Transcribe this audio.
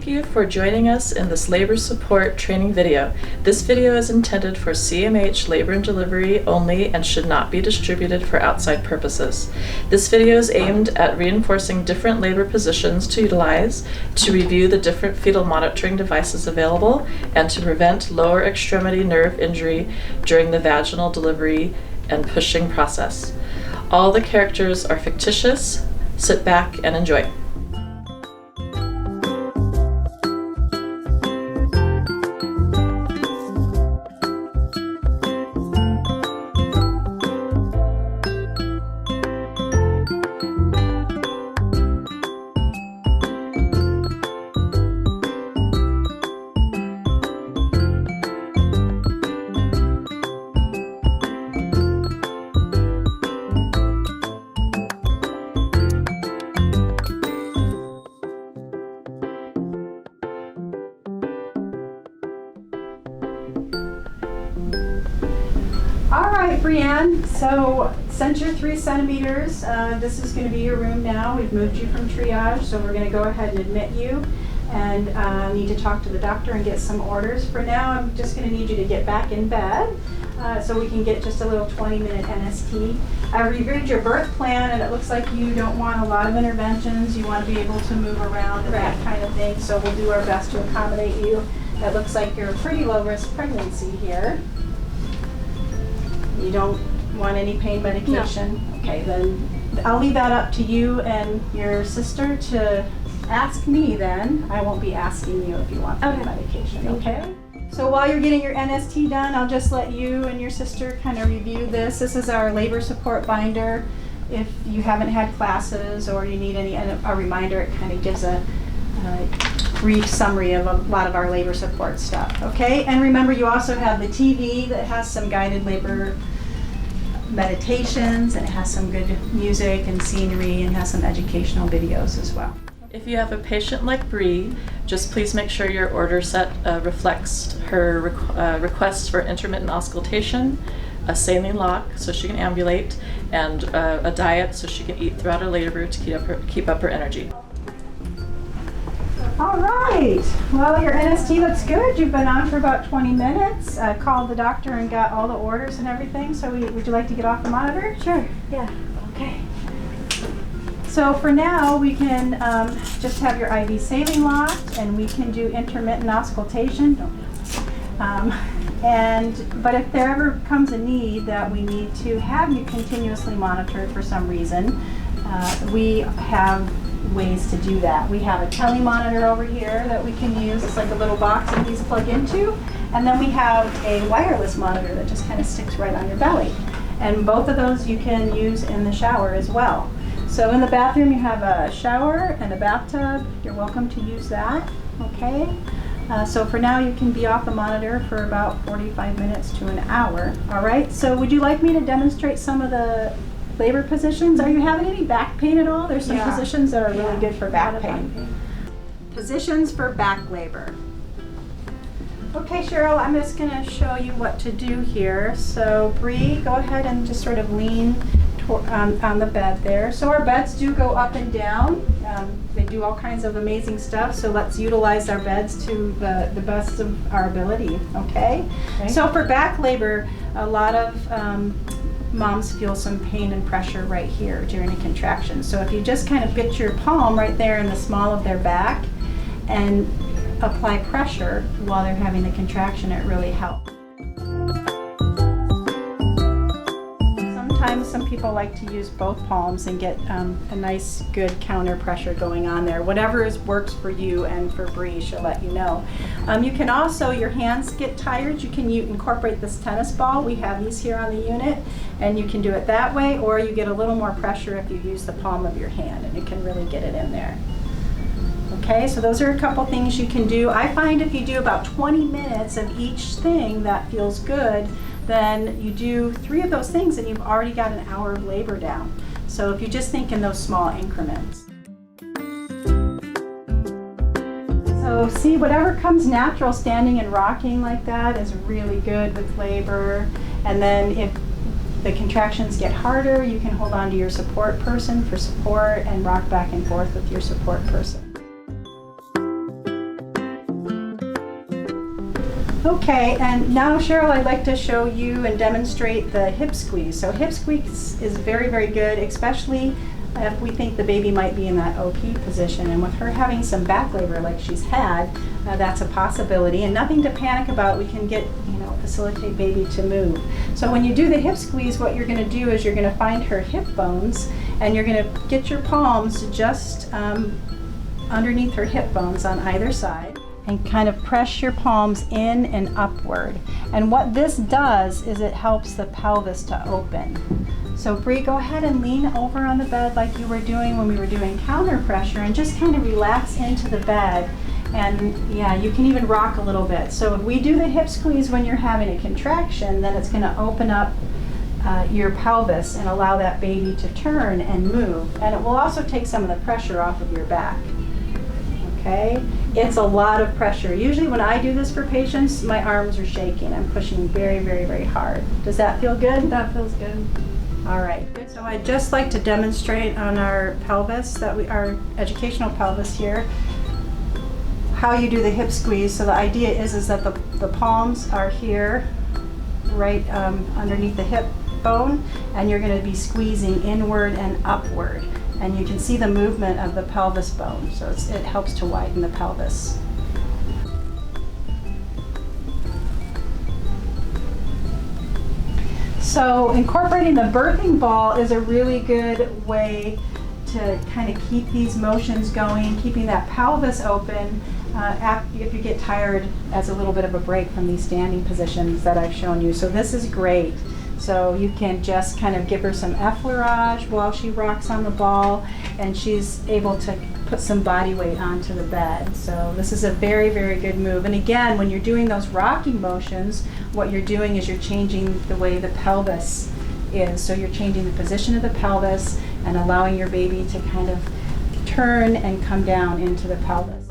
Thank you for joining us in this labor support training video. This video is intended for CMH labor and delivery only and should not be distributed for outside purposes. This video is aimed at reinforcing different labor positions to utilize, to review the different fetal monitoring devices available, and to prevent lower extremity nerve injury during the vaginal delivery and pushing process. All the characters are fictitious. Sit back and enjoy. All right, Brianne, so since you're 3 centimeters, this is going to be your room now. We've moved you from triage, so we're going to go ahead and admit you and need to talk to the doctor and get some orders. For now, I'm just going to need you to get back in bed so we can get just a little 20-minute NST. I reviewed your birth plan, and it looks like you don't want a lot of interventions. You want to be able to move around and that kind of thing, so we'll do our best to accommodate you. It looks like you're a pretty low-risk pregnancy here. You don't want any pain medication? No. Okay, then I'll leave that up to you and your sister to ask me then. I won't be asking you if you want pain medication, okay? So while you're getting your NST done, I'll just let you and your sister kind of review this. This is our labor support binder. If you haven't had classes or you need a reminder, it kind of gives a brief summary of a lot of our labor support stuff, okay? And remember, you also have the TV that has some guided labor meditations, and it has some good music and scenery, and has some educational videos as well. If you have a patient like Bree, just please make sure your order set reflects her requests for intermittent auscultation, a saline lock so she can ambulate, and a diet so she can eat throughout her labor to keep up her energy. All right, well, your NST looks good. You've been on for about 20 minutes. I called the doctor and got all the orders and everything, so would you like to get off the monitor? Sure, yeah, okay. So for now, we can just have your IV saline locked, and we can do intermittent auscultation. But if there ever comes a need that we need to have you continuously monitored for some reason, we have ways to do that. We have a telemonitor over here that we can use. It's like a little box that these plug into. And then we have a wireless monitor that just kind of sticks right on your belly. And both of those you can use in the shower as well. So in the bathroom you have a shower and a bathtub. You're welcome to use that, okay? So for now you can be off the monitor for about 45 minutes to an hour, all right? So would you like me to demonstrate some of the labor positions? Are you having any back pain at all? There's some positions that are really good for back pain. Positions for back labor. Okay, Cheryl, I'm just going to show you what to do here. So Bree, go ahead and just sort of lean on the bed there. So our beds do go up and down. They do all kinds of amazing stuff, so let's utilize our beds to the best of our ability, okay? So for back labor, a lot of moms feel some pain and pressure right here during a contraction. So if you just kind of get your palm right there in the small of their back and apply pressure while they're having the contraction, it really helps. Sometimes some people like to use both palms and get a nice good counter pressure going on there. Whatever works for you and for Bree, she'll let you know. You can also, your hands get tired, you can incorporate this tennis ball. We have these here on the unit, and you can do it that way, or you get a little more pressure if you use the palm of your hand, and it can really get it in there. Okay, so those are a couple things you can do. I find if you do about 20 minutes of each thing that feels good, then you do 3 of those things and you've already got an hour of labor down. So if you just think in those small increments. So see, whatever comes natural, standing and rocking like that is really good with labor. And then if the contractions get harder, you can hold on to your support person for support and rock back and forth with your support person. Okay, and now Cheryl, I'd like to show you and demonstrate the hip squeeze. So hip squeeze is very, very good, especially if we think the baby might be in that OP position. And with her having some back labor like she's had, that's a possibility. And nothing to panic about. We can get, facilitate baby to move. So when you do the hip squeeze, what you're going to do is you're going to find her hip bones, and you're going to get your palms just underneath her hip bones on either side, and kind of press your palms in and upward. And what this does is it helps the pelvis to open. So Bree, go ahead and lean over on the bed like you were doing when we were doing counter pressure, and just kind of relax into the bed. And yeah, you can even rock a little bit. So if we do the hip squeeze when you're having a contraction, then it's going to open up your pelvis and allow that baby to turn and move. And it will also take some of the pressure off of your back. Okay? It's a lot of pressure. Usually when I do this for patients, my arms are shaking. I'm pushing very, very, very hard. Does that feel good? That feels good. All right, good. So I'd just like to demonstrate on our pelvis, our educational pelvis here, how you do the hip squeeze. So the idea is that the palms are here, right underneath the hip bone, and you're going to be squeezing inward and upward. And you can see the movement of the pelvis bone, so it helps to widen the pelvis. So incorporating the birthing ball is a really good way to kind of keep these motions going, keeping that pelvis open if you get tired as a little bit of a break from these standing positions that I've shown you. So this is great. So you can just kind of give her some effleurage while she rocks on the ball, and she's able to put some body weight onto the bed. So this is a very, very good move. And again, when you're doing those rocking motions, what you're doing is you're changing the way the pelvis is. So you're changing the position of the pelvis and allowing your baby to kind of turn and come down into the pelvis.